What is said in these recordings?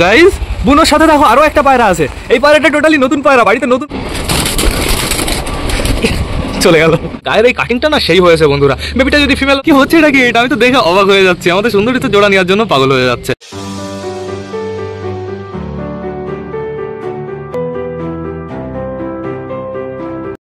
Guys বুনোর সাথে দেখো আরো একটা পায়রা আছে। এই পায়রাটা টোটালি নতুন পায়রা, বাড়িতে নতুন চলে গেল। গায়ের এই কাটিংটা না সেই হয়েছে বন্ধুরা। বেবিটা যদি ফিমেল কি হচ্ছে এটা কি, এটা আমি তো দেখে অবাক হয়ে যাচ্ছি। আমাদের সুন্দরী তো জোড়া নেওয়ার জন্য পাগল হয়ে যাচ্ছে।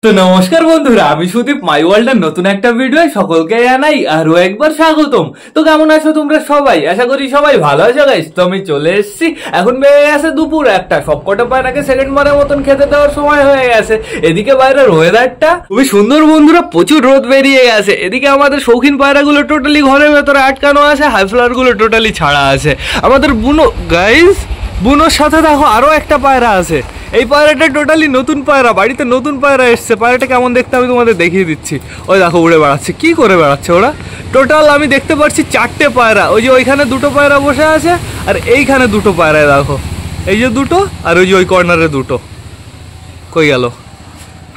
তো নমস্কার বন্ধুরা, আমি সুদীপ, মাই ওয়ার্ল্ডের নতুন একটা ভিডিও সকলকে জানাই আরো একবার স্বাগতম। তো কেমন আছো তোমরা সবাই? আশা করি সবাই ভালো আছো গাইস। তো আমি চলে এসেছি, এখন বেড়ে গেছে দুপুর একটা, সবকটা পায়রাকে সেকেন্ড বারের মতন খেতে দেওয়ার সময় হয়ে গেছে। এদিকে বাইরের ওয়েদারটা খুবই সুন্দর বন্ধুরা, প্রচুর রোদ বেরিয়ে গেছে। এদিকে আমাদের শৌখিন পায়রাগুলো টোটালি ঘরের ভেতরে আটকানো আছে, হাই ফ্লাওয়ার গুলো টোটালি ছাড়া আছে। আমাদের বুনো গাইস, বুনোর সাথে দেখো আরো একটা পায়রা আছে। এই পায়রাটা টোটালি নতুন পায়রা, বাড়িতে নতুন পায়রা এসছে। পায়রাটা কেমন দেখতে আমি তোমাদের দেখিয়ে দিচ্ছি। ওই দেখো উড়ে বেড়াচ্ছে, কি করে বেড়াচ্ছে ওরা। টোটাল আমি দেখতে পাচ্ছি চারটে পায়রা। ওই যে ওইখানে দুটো পায়রা বসে আছে, আর এইখানে দুটো পায়রা দেখো, এই যে দুটো, আর ওই যে ওই কর্নারে দুটো। কই গেল?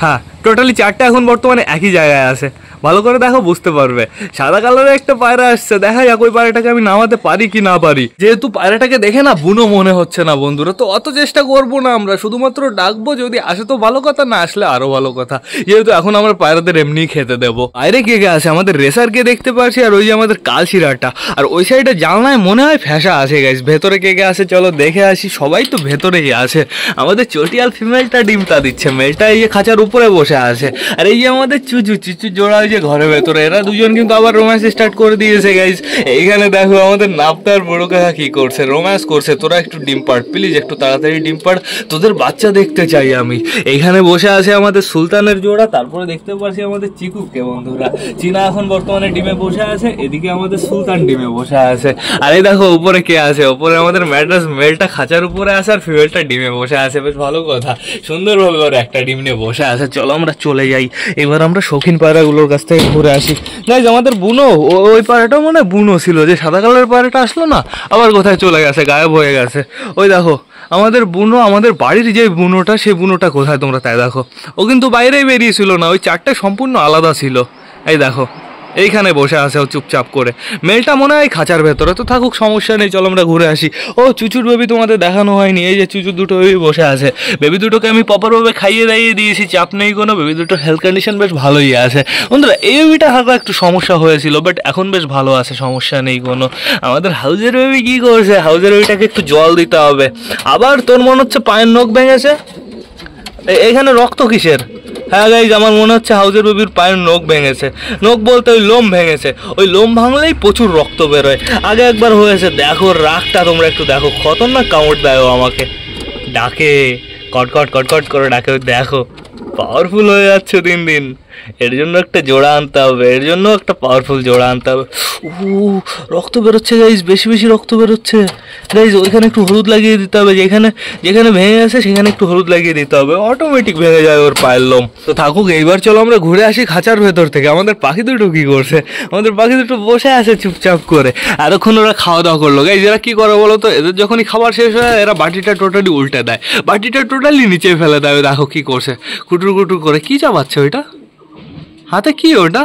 হ্যাঁ, টোটালি চারটে এখন বর্তমানে একই জায়গায় আছে। ভালো করে দেখো, বুঝতে পারবে। সাদা কালারের একটা পায়রা আসছে, দেখা যাক ওই পায়রাটাকে আমি নামাতে পারি কি না পারি। যেহেতু পায়রাটাকে দেখে না বুনো মনে হচ্ছে না বন্ধুরা, তো অত চেষ্টা করবো না আমরা, শুধুমাত্র ডাকবো। যদি আসে তো ভালো কথা, না আসলে আরো ভালো কথা। যেহেতু এখন আমরা পায়রাদের এমনি খেতে দেবো। বাইরে কে কে আছে? আমাদের রেসারকে দেখতে পাচ্ছি, আর ওই যে আমাদের কালশিরাটা, আর ওই সাইডে জানলায় মনে হয় ফ্যাসা আছে গাইস। ভেতরে কে কে আছে চলো দেখে আসি। সবাই তো ভেতরেই আছে। আমাদের চটিয়াল ফিমেলটা ডিমটা দিচ্ছে, মেলটা এই যে খাঁচার উপরে বসে আছে। আর এই যে আমাদের চুচু জোড়া ওই যে ঘরের ভেতরে, এরা দুজন কিন্তু আবার রোম্যান্স স্টার্ট করে দিয়েছে গাইস। এইখানে দেখো আমাদের নাপতার বড় কাকা কি করছে, রোম্যান্স করছে। তোরা একটু ডিম পাড় প্লিজ, একটু তাড়াতাড়ি ডিম পাড়, তোদের বাচ্চা দেখতে চাই আমি। এইখানে বসে আছে আমাদের সুলতানের জোড়া। তারপরে দেখতে পাচ্ছি আমাদের চিকুকে বন্ধুরা। চীনা এখন বর্তমানে ডিমে বসে আছে, এদিকে আমাদের সুলতান ডিমে বসে আছে। আর এই দেখো উপরে কে আছে, উপরে আমাদের ম্যাড্রাস মেলটা খাঁচার উপরে আছে, আর ফিমেলটা ডিমে বসে আছে। বেশ ভালো কথা, সুন্দরভাবে ওরা একটা ডিম নিয়ে বসে আছে। চলো আমরা চলে যাই, এবার আমরা শৌখিন পায়রাগুলোর কাছ থেকে ঘুরে আসি। গাইস আমাদের বুনো, ওই পায়রাটাও মনে হয় বুনো ছিল, যে সাদা কালারের পায়রাটা আসলো না, আবার কোথায় চলে গেছে, গায়েব হয়ে গেছে। ওই দেখো আমাদের বুনো, আমাদের বাড়ির যে বুনোটা, সেই বুনোটা কোথায় তোমরা তাই দেখো। ও কিন্তু বাইরেই বেরিয়েছিল না, ওই চারটে সম্পূর্ণ আলাদা ছিল। এই দেখো এইখানে বসে আছে ও চুপচাপ করে। মেলটা মনে হয় খাঁচার ভেতরে, তো থাকুক, সমস্যা নেই। চলো আমরা ঘুরে আসি। ও চুচুর বেবি তোমাদের দেখানো হয়নি, এই যে চুচুর দুটো বেবি বসে আছে। বেবি দুটোকে আমি প্রপারভাবে খাইয়ে দাইয়ে দিয়েছি, চাপ নেই কোনো। বেবি দুটোর হেলথ কন্ডিশন বেশ ভালোই আছে বন্ধুরা। এই বেবিটা হালকা একটু সমস্যা হয়েছিল, বাট এখন বেশ ভালো আছে, সমস্যা নেই কোনো। আমাদের হাউজের বেবি কি করছে? হাউজের বেবিটাকে একটু জল দিতে হবে। আবার তোর মনে হচ্ছে পায়ের নখ ভেঙেছে, এখানে রক্ত কিসের? হ্যাঁ গাইজ, আমার মনে হচ্ছে হাউজের বেবির পায়ের নখ ভেঙেছে। নখ বলতে ওই লোম ভেঙেছে। ওই লোম ভাঙলেই প্রচুর রক্ত বেরোয়। আগে একবার হয়েছে, দেখো রাগটা তোমরা একটু দেখো, খতরনাক কামড় দেয় ও আমাকে। ডাকে কটকট কটকট করে ডাকে, দেখো পাওয়ারফুল হয়ে যাচ্ছে দিন দিন। এর জন্য একটা জোড়া আনতে হবে, এর জন্য একটা পাওয়ারফুল জোড়া আনতে হবে। রক্ত বেরোচ্ছে গাইজ, বেশি বেশি রক্ত বেরোচ্ছে গাইজ। ওইখানে একটু হলুদ লাগিয়ে দিতে হবে, যেখানে যেখানে ভেঙে গেছে সেখানে একটু হলুদ লাগিয়ে দিতে হবে, অটোমেটিক ভেঙে যায় ওর পায়ের লোম। তো থাকুক, এইবার চলো আমরা ঘুরে আসি খাঁচার ভেতর থেকে। আমাদের পাখি দুটো কি করছে? আমাদের পাখি দুটো বসে আছে চুপচাপ করে। এতক্ষণ ওরা খাওয়া দাওয়া করলো গাইজ। এরা কি করে বলো তো, এদের যখনই খাবার শেষ হয় এরা বাটিটা টোটালি উল্টে দেয়, বাটিটা টোটালি নিচে ফেলে দেয়। দেখো কি করছে, কুটুর কুটুর করে। কি চাবাচ্ছে ওইটা হাতে? কি ওটা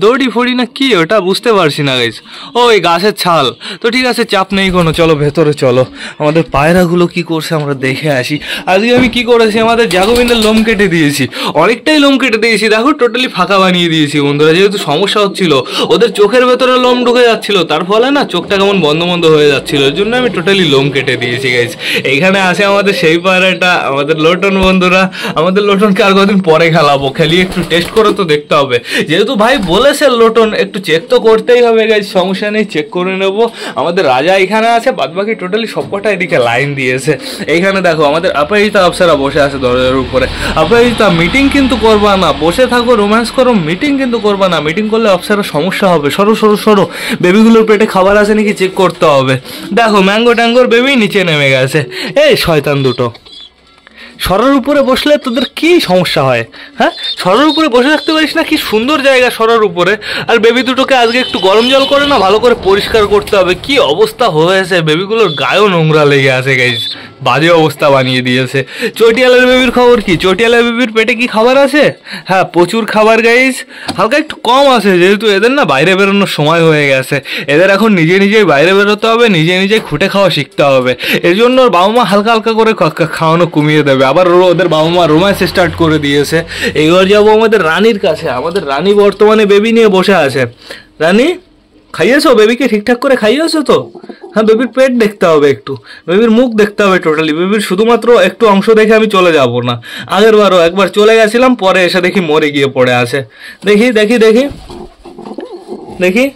দড়ি ফড়ি না কি ওটা, বুঝতে পারছি না গাইস। ওই গাছের ছাল। তো ঠিক আছে, চাপ নেই কোনো, চলো ভেতরে চলো। আমাদের পায়রাগুলো কি করছে আমরা দেখে আসি। আজকে আমি কি করেছি, আমাদের জাগোবিনের লোম কেটে দিয়েছি, অনেকটাই লোম কেটে দিয়েছি। দেখো টোটালি ফাঁকা বানিয়ে দিয়েছি বন্ধুরা। যেহেতু সমস্যা হচ্ছিল, ওদের চোখের ভেতরে লোম ঢুকে যাচ্ছিল, তার ফলে না চোখটা কেমন বন্ধ বন্ধ হয়ে যাচ্ছিল, এর জন্য আমি টোটালি লোম কেটে দিয়েছি গাইস। এইখানে আছে আমাদের সেই পায়রাটা, আমাদের লোটন বন্ধুরা। আমাদের লোটনকে আর কদিন পরে খেলাবো, খেলিয়ে একটু টেস্ট করে তো দেখতে হবে। যেহেতু ভাই বলেছে লোটন, একটু চেক তো করতেই হবে গাইজ, সমস্যা নেই, চেক করে নেবো। আমাদের রাজা এখানে আছে, বাদ বাকি টোটালি সবকটা এদিকে লাইন দিয়েছে। এইখানে দেখো আমাদের অপরাজিতা অপসরা বসে আছে দরজার উপরে। অপরাজিতা, মিটিং কিন্তু করবা না, বসে থাকো রোম্যান্স করো, মিটিং কিন্তু করবা না। মিটিং করলে অপসরা সমস্যা হবে। সরো সরো সরো, বেবিগুলোর পেটে খাবার আছে নাকি চেক করতে হবে। দেখো ম্যাঙ্গো ট্যাঙ্গোর বেবি নিচে নেমে গেছে। এই শয়তান দুটো, সরার উপরে বসলে তোদের কি সমস্যা হয়? হ্যাঁ, সরার উপরে বসে থাকতে পারিস না? কি সুন্দর জায়গা সরার উপরে। আর বেবি দুটোকে আজকে একটু গরম জল করে না ভালো করে পরিষ্কার করতে হবে। কি অবস্থা হয়েছে, বেবিগুলোর গায়েও নোংরা লেগে আছে গাইস, বাজে অবস্থা বানিয়ে দিয়েছে। চটিয়ালের বেবির খবর কি? চটিয়ালের বেবির পেটে কি খাবার আছে? হ্যাঁ, প্রচুর খাবার গাইস, হালকা একটু কম আছে যেহেতু এদের না বাইরে বেরোনোর সময় হয়ে গেছে। এদের এখন নিজে নিজেই বাইরে বেরোতে হবে, নিজে নিজেই খুঁটে খাওয়া শিখতে হবে। এর জন্য ওর বাবা মা হালকা হালকা করে খাওয়ানো কমিয়ে দেবে। আবার ওদের বাবা মা রোম্যান্স স্টার্ট করে দিয়েছে। এইবার যাবো আমাদের রানীর কাছে। আমাদের রানী বর্তমানে বেবি নিয়ে বসে আছে। রানী, খাইয়েছো বেবিকে? ঠিকঠাক করে খাইয়েছো তো? হ্যাঁ, বেবির পেট দেখতে হবে, একটু বেবির মুখ দেখতে হবে টোটালি। বেবির শুধুমাত্র একটু অংশ দেখে আমি চলে যাব না। আগের বারও একবার চলে গেছিলাম, পরে এসে দেখি মরে গিয়ে পড়ে আছে। দেখি দেখি দেখি দেখি,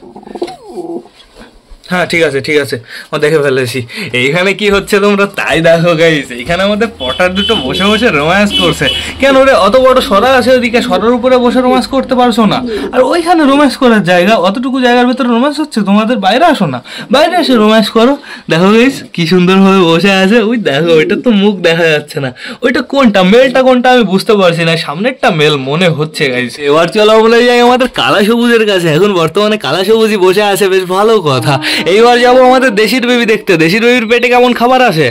হ্যাঁ ঠিক আছে ঠিক আছে, ও দেখে ফেলেছি। এইখানে কি হচ্ছে তোমরা তাই দেখো গাইস। এইখানে আমাদের পটার দুটো বসে বসে রোম্যান্স করছে। কেন রে, অত বড় সরা আছে ওদিকে, সরার উপরে বসে রোম্যান্স করতে পারছো না? আর ওইখানে রোম্যান্স করার জায়গা, অতটুকু জায়গার ভিতরে রোম্যান্স হচ্ছে, তোমাদের বাইরে আসো না, বাইরে এসে রোম্যান্স করো। দেখো গাইস কি সুন্দরভাবে বসে আছে। ওই দেখো, ওইটা তো মুখ দেখা যাচ্ছে না। ওইটা কোনটা মেলটা কোনটা আমি বুঝতে পারছি না। সামনেরটা মেল মনে হচ্ছে গাইস। এবার চলো বলে যাই আমাদের কালা সবুজের কাছে। এখন বর্তমানে কালা সবুজই বসে আছে, বেশ ভালো কথা। এইবার যাবো আমাদের দেশির বেবি দেখতে। দেশির বেবির পেটে কেমন খাবার আছে?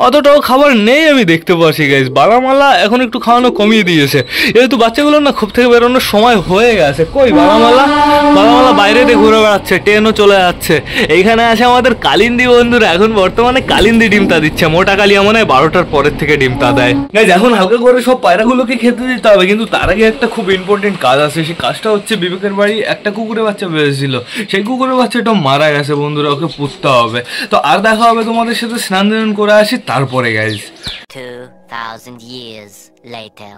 অতটাও খাবার নেই আমি দেখতে পাচ্ছি গাইস। বালামালা এখন একটু খাওয়ানো কমিয়ে দিয়েছে, যেহেতু বাচ্চাগুলোর না খুব থেকে বেরোনোর সময় হয়ে গেছে। কই বালামালা? বালামালা বাইরে দিয়ে ঘুরে বেড়াচ্ছে, ট্রেনও চলে যাচ্ছে। এইখানে আছে আমাদের কালিন্দি বন্ধুরা। এখন বর্তমানে কালিন্দি ডিমটা দিচ্ছে। মোটা কালিয়া মনে হয় 12টার পরের থেকে ডিমটা দেয় গাইস। এখন হালকা করে সব পায়রাগুলোকে খেতে দিতে হবে, কিন্তু তার আগে একটা খুব ইম্পর্টেন্ট কাজ আছে। সেই কাজটা হচ্ছে, বিবেকের বাড়ি একটা কুকুরের বাচ্চা বেরিয়েছিল, সেই কুকুরের বাচ্চাটা মারা গেছে বন্ধুরা, ওকে পুঁততে হবে। তো আর দেখা হবে তোমাদের সাথে স্নান দান করে আসি তারপরে গাইজ। 2000 years later.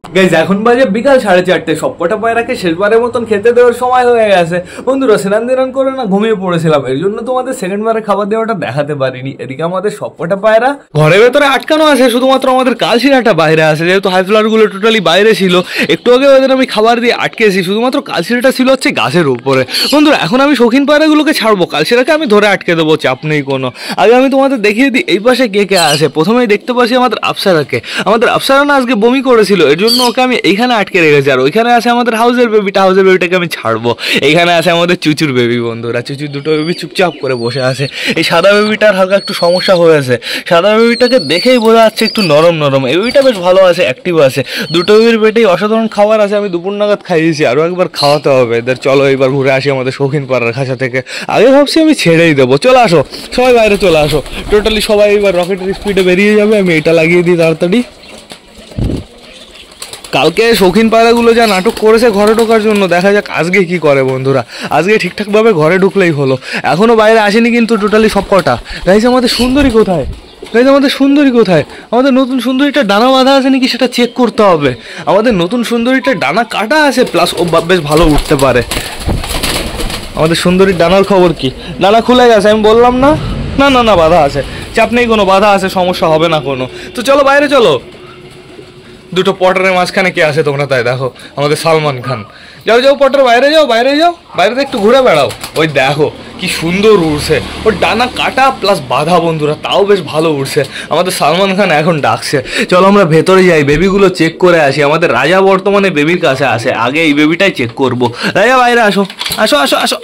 গাইজ এখন বাজে বিকাল 4:30। সবকটা পায়রাকে শেষবারের মতন খেতে দেওয়ার সময় হয়ে গেছে বন্ধুরা। স্নান দিনান করে না ঘুমিয়ে পড়েছিলাম, এর জন্য তোমাদের সেকেন্ড বারে খাবার দেওয়াটা দেখাতে পারিনি। এদিকে আমাদের সবকটা পায়রা ঘরের ভেতরে আটকানো আছে, শুধুমাত্র আমাদের কালশিরাটা বাইরে আছে, যেহেতু হাই ফ্লাওয়ার গুলো টোটালি বাইরে ছিল। একটু আগে ওদের আমি খাবার দিয়ে আটকেছি, শুধুমাত্র কালশিরাটা ছিল হচ্ছে গাছের উপরে বন্ধুরা। এখন আমি শৌখিন পায়রাগুলোকে ছাড়বো, কালশিরাকে আমি ধরে আটকে দেবো, চাপ নেই কোনো। আগে আমি তোমাদের দেখিয়ে দিই এই পাশে কে কে আছে। প্রথমেই দেখতে পাচ্ছি আমাদের আফসারাকে। আমাদের আফসারা না আজকে বমি করেছিল, এর জন্য ওকে আমি এইখানে আটকে রেখেছি। আর ওইখানে আছে আমাদের হাউসের বেবিটা, হাউসের বেবিটাকে আমি ছাড়বো। এইখানে আছে আমাদের চুচুর বেবি বন্ধুরা। চুচুর দুটো বেবি চুপচাপ করে বসে আছে। এই সাদা বেবিটার হালকা একটু সমস্যা হয়েছে। সাদা বেবিটাকে দেখেই বোঝা যাচ্ছে একটু নরম নরম। এই বেবিটা বেশ ভালো আছে, অ্যাক্টিভ আছে। দুটো বেবির পেটেই অসাধারণ খাবার আছে। আমি দুপুর নাগাদ খাইয়েছি, আরও একবার খাওয়াতে হবে এদের। চলো এবার ঘুরে আসি আমাদের শৌখিন পাড়ার খাঁচা থেকে। আগে ভাবছি আমি ছেড়েই দেবো। চলে আসো সবাই, বাইরে চলে আসো। টোটালি সবাই এবার রকেটের স্পিডে বেরিয়ে যাবে। আমি এটা লাগিয়ে দিই তাড়াতাড়ি। কালকে শৌখিন পায়রাগুলো যা নাটক করেছে ঘরে ঢোকার জন্য, দেখা যাক আজকে কি করে বন্ধুরা। আজকে ঠিকঠাকভাবে ঘরে ঢুকলেই হলো। এখনও বাইরে আসেনি কিন্তু টোটালি সব কটা। গাইস আমাদের সুন্দরী কোথায়? গাইস আমাদের সুন্দরী কোথায়? আমাদের নতুন সুন্দরীটা ডানা বাঁধা আছে নাকি সেটা চেক করতে হবে। আমাদের নতুন সুন্দরীটা ডানা কাটা আছে, প্লাস ও বেশ ভালো উঠতে পারে। আমাদের সুন্দরীর ডানার খবর কি? ডানা খুলে গেছে, আমি বললাম না? না না না, বাধা আছে, চাপ নেই কোনো, বাধা আছে, সমস্যা হবে না কোনো। তো চলো বাইরে চলো। দুটো পটারের মাঝখানে কে আছে তোমরা তাই দেখো, আমাদের সালমান খান। যাও যাও পটার, বাইরে যাও, বাইরে যাও, বাইরে একটু ঘুরে বেড়াও। ওই দেখো কি সুন্দর উড়ছে, ওর ডানা কাটা প্লাস বাঁধা বন্ধুরা, তাও বেশ ভালো উড়ছে। আমাদের সালমান খান এখন ডাকছে, চলো আমরা ভেতরে যাই, বেবিগুলো চেক করে আসি। আমাদের রাজা বর্তমানে বেবির কাছে আসে, আগে এই বেবিটাই চেক করবো। রাজা বাইরে আসো, আসো আসো আসো।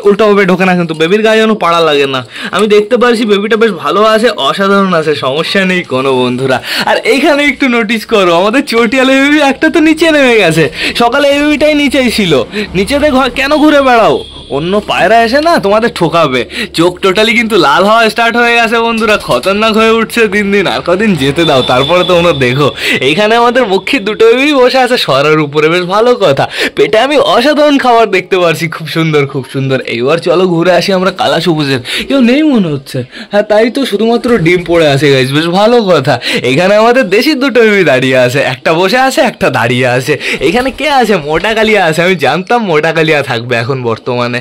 উল্টোভাবে ঢোকে না কিন্তু, বেবির গায়ে যেন পাড়া লাগে না। আমি দেখতে পারছি বেবিটা বেশ ভালো আছে, অসাধারণ আছে, সমস্যা নেই কোনো বন্ধুরা। আর এইখানে একটু নোটিস করো, আমাদের চটিয়ালে বেবি একটা তো নিচে নেমে গেছে। সকালে এই বেবিটাই নিচেই ছিল, নিচেতে কেন ঘুরে বেড়াও? অন্য পায়রা এসে না তোমাদের ঠোকাবে। চোখ টোটালি কিন্তু লাল হওয়া স্টার্ট হয়ে গেছে বন্ধুরা, খতরনাক হয়ে উঠছে দিন দিন। আর কদিন যেতে দাও, তারপরে তোমরা দেখো। এইখানে আমাদের মুখী দুটো বেবি বসে আছে সরার উপরে, বেশ ভালো কথা। পেটে আমি অসাধারণ খাবার দেখতে পারছি, খুব সুন্দর খুব সুন্দর। এইবার চলো ঘুরে আসি আমরা কালা সবুজের। কেউ নেই মনে হচ্ছে, হ্যাঁ তাই তো, শুধুমাত্র ডিম পড়ে আছে গাইস, বেশ ভালো কথা। এখানে আমাদের দেশির দুটো বেবি দাঁড়িয়ে আছে, একটা বসে আছে একটা দাঁড়িয়ে আছে। এখানে কে আছে? মোটা কালিয়া আছে। আমি জানতাম মোটা কালিয়া থাকবে এখন বর্তমানে।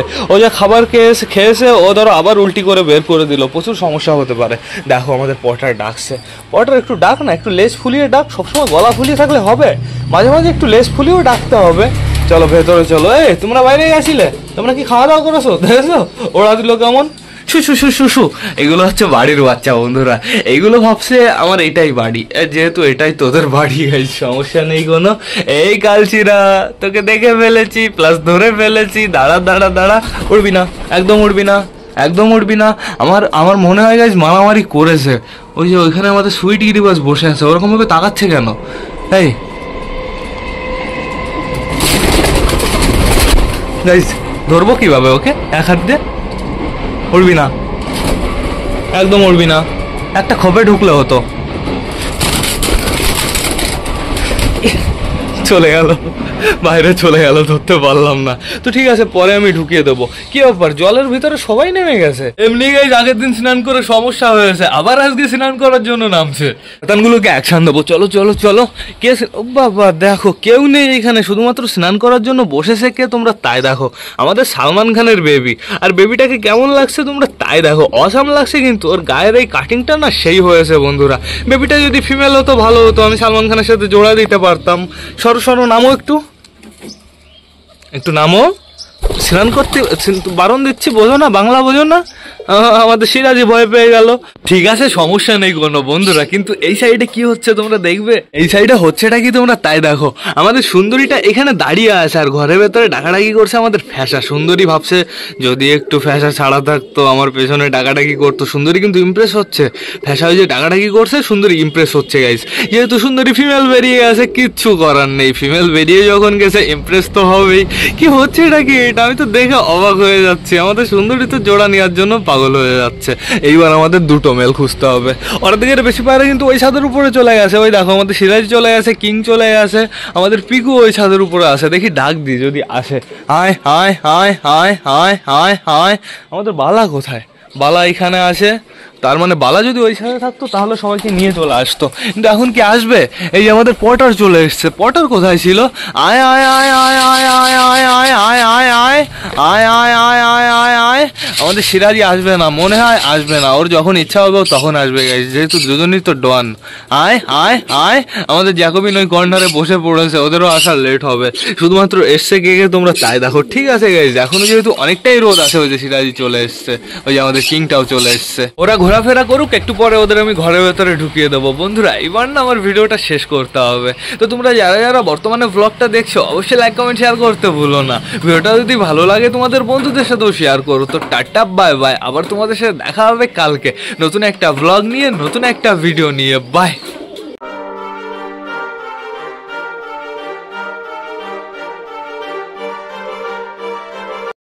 পারে। ও যা খাবার খেয়েছে ও ধরো আবার উল্টি করে বের করে দিল, প্রচুর সমস্যা হতে পারে। দেখো আমাদের পটার ডাকছে, পটার একটু ডাক না, একটু লেজ ফুলিয়ে ডাক, সবসময় গলা ফুলিয়ে থাকলে হবে, মাঝে মাঝে একটু লেজ ফুলিয়েও ডাকতে হবে। চলো ভেতরে চলো। এই তোমরা বাইরে গেছিলে, তোমরা কি খাওয়া দাওয়া করেছো? দেখেছো ওরা দিল কেমন শু শু শু শু। এগুলো হচ্ছে বাড়ির বাচ্চা বন্ধুরা, এইগুলো ভাবছে আমার এটাই বাড়ি, যেহেতু এটাই তোদের বাড়ি, সমস্যা নেই কোনো। এই কালচিরা তোকে দেখে ফেলেছি, প্লাস ধরে ফেলেছি। দাঁড়া দাঁড়া দাঁড়া, উড়বি না, একদম উড়বি না, একদম উড়বি না। আমার মনে হয় গাইজ মারামারি করেছে। ওই যে ওইখানে আমাদের সুইট গিরিবাস বসে আছে, ওরকম ভাবে তাকাচ্ছে কেন? এই গাইজ ধরবো কিভাবে ওকে? এক হাত দিয়ে। উড়বি না, একদম উড়বি না, একটা খোপে ঢুকলে হতো। চলে গেল, বাইরে চলে গেল, ধরতে পারলাম না। তো ঠিক আছে, পরে আমি ঢুকিয়ে দেবো। কি ব্যাপার, জলের ভিতরে সবাই নেমে গেছে? এমনি গাইজ আগের দিন স্নান করে সমস্যা হয়েছে, আবার আজকে স্নান করার জন্য নামছে। শয়তানগুলোকে অ্যাকশন দেবো। চলো চলো চলো। কে? ও বাবা দেখো, কেউ নেই এখানে, শুধুমাত্র স্নান করার জন্য বসেছে কে তোমরা তাই দেখো। আমাদের সালমান খানের বেবি, আর বেবিটাকে কেমন লাগছে তোমরা তাই দেখো। অসাম লাগছে, কিন্তু ওর গায়ের এই কাটিংটা না সেই হয়েছে বন্ধুরা। বেবিটা যদি ফিমেল হতো ভালো হতো, আমি সালমান খানের সাথে জোড়া দিতে পারতাম। সরো সরো, নামো, একটু নামো। স্নান করতে বারণ দিচ্ছি, বোঝো না? বাংলা বোঝো না? আমাদের সিরাজি ভয় পেয়ে গেল। ঠিক আছে, সমস্যা নেই কোনো বন্ধুরা, কিন্তু এই সাইডে কি হচ্ছে তোমরা দেখবে। এই সাইডে হচ্ছেটা কি তোমরা তাই দেখো। আমাদের সুন্দরীটা এখানে দাঁড়িয়ে আছে, আর ঘরের ভেতরে ডাকাডাকি করছে আমাদের ফ্যাসা। সুন্দরী ভাবছে যদি একটু ফ্যাসা ছাড়া থাকতো, আমার পেছনে ডাকাডাকি করতো। সুন্দরী কিন্তু ইমপ্রেস হচ্ছে, ফ্যাসা ওই যে ডাকাডাকি করছে, সুন্দরী ইমপ্রেস হচ্ছে গাইস। যেহেতু সুন্দরী ফিমেল বেরিয়ে গেছে, কিচ্ছু করার নেই, ফিমেল বেরিয়ে যখন গেছে ইমপ্রেস তো হবেই। কি হচ্ছে এটা কি? এটা আমি তো দেখে অবাক হয়ে যাচ্ছি। আমাদের সুন্দরী তো জোড়া নেওয়ার জন্য পাগল হয়ে যাচ্ছে। এইবার আমাদের দুটো মেল খুঁজতে হবে। ওরা দিকে বেশি পারে কিন্তু ওই ছাদের উপরে চলে গেছে। ওই দেখো আমাদের সিরাজ চলে গেছে, কিং চলে গেছে, আমাদের পিকু ওই ছাদের উপরে আসে। দেখি ডাক দি যদি আসে। আয় আয় আয় আয় আয় আয় আয়। আমাদের বালা কোথায়? বালা এখানে আসে, তার মানে বালা যদি ওই সাথে থাকতো তাহলে সবাইকে নিয়ে চলে আসতো, কিন্তু এখন কি আসবে? এই যে আমাদের পটার চলে এসছে। পটার কোথায় ছিল? আয় আয় আয় আয় আয় আয় আয় আয় আয় আয় আয় আয় আয় আয় আয় আয় আয়। আমাদের সিরাজি আসবে না মনে হয়, আসবে না। ওর যখন ইচ্ছা হবে তখন আসবে গাইস, যেহেতু দুজনই তো ডন। আয় আয় আয়। আমাদের জ্যাকোবিন ওই কর্নারে বসে পড়েছে, ওদেরও আসার লেট হবে। শুধুমাত্র এসছে কে কে তোমরা তাই দেখো। ঠিক আছে গাইস, এখনো যেহেতু অনেকটাই রোদ আছে, ওই যে সিরাজি চলে এসছে, ওই যে আমাদের কিংটাও চলে এসছে। ওরা ঘোরাফেরা করুক, একটু পরে ওদের আমি ঘরের ভেতরে ঢুকিয়ে দেবো। বন্ধুরা এবার না আমার ভিডিওটা শেষ করতে হবে। তো তোমরা যারা যারা বর্তমানে ব্লগটা দেখছো অবশ্যই লাইক কমেন্ট শেয়ার করতে ভুলো না। ভিডিওটা যদি ভালো লাগে তোমাদের বন্ধুদের সাথেও শেয়ার করো। তো টাটা বাই বাই, আবার তোমাদের সাথে দেখা হবে কালকে নতুন একটা ব্লগ নিয়ে, নতুন একটা ভিডিও নিয়ে। বাই।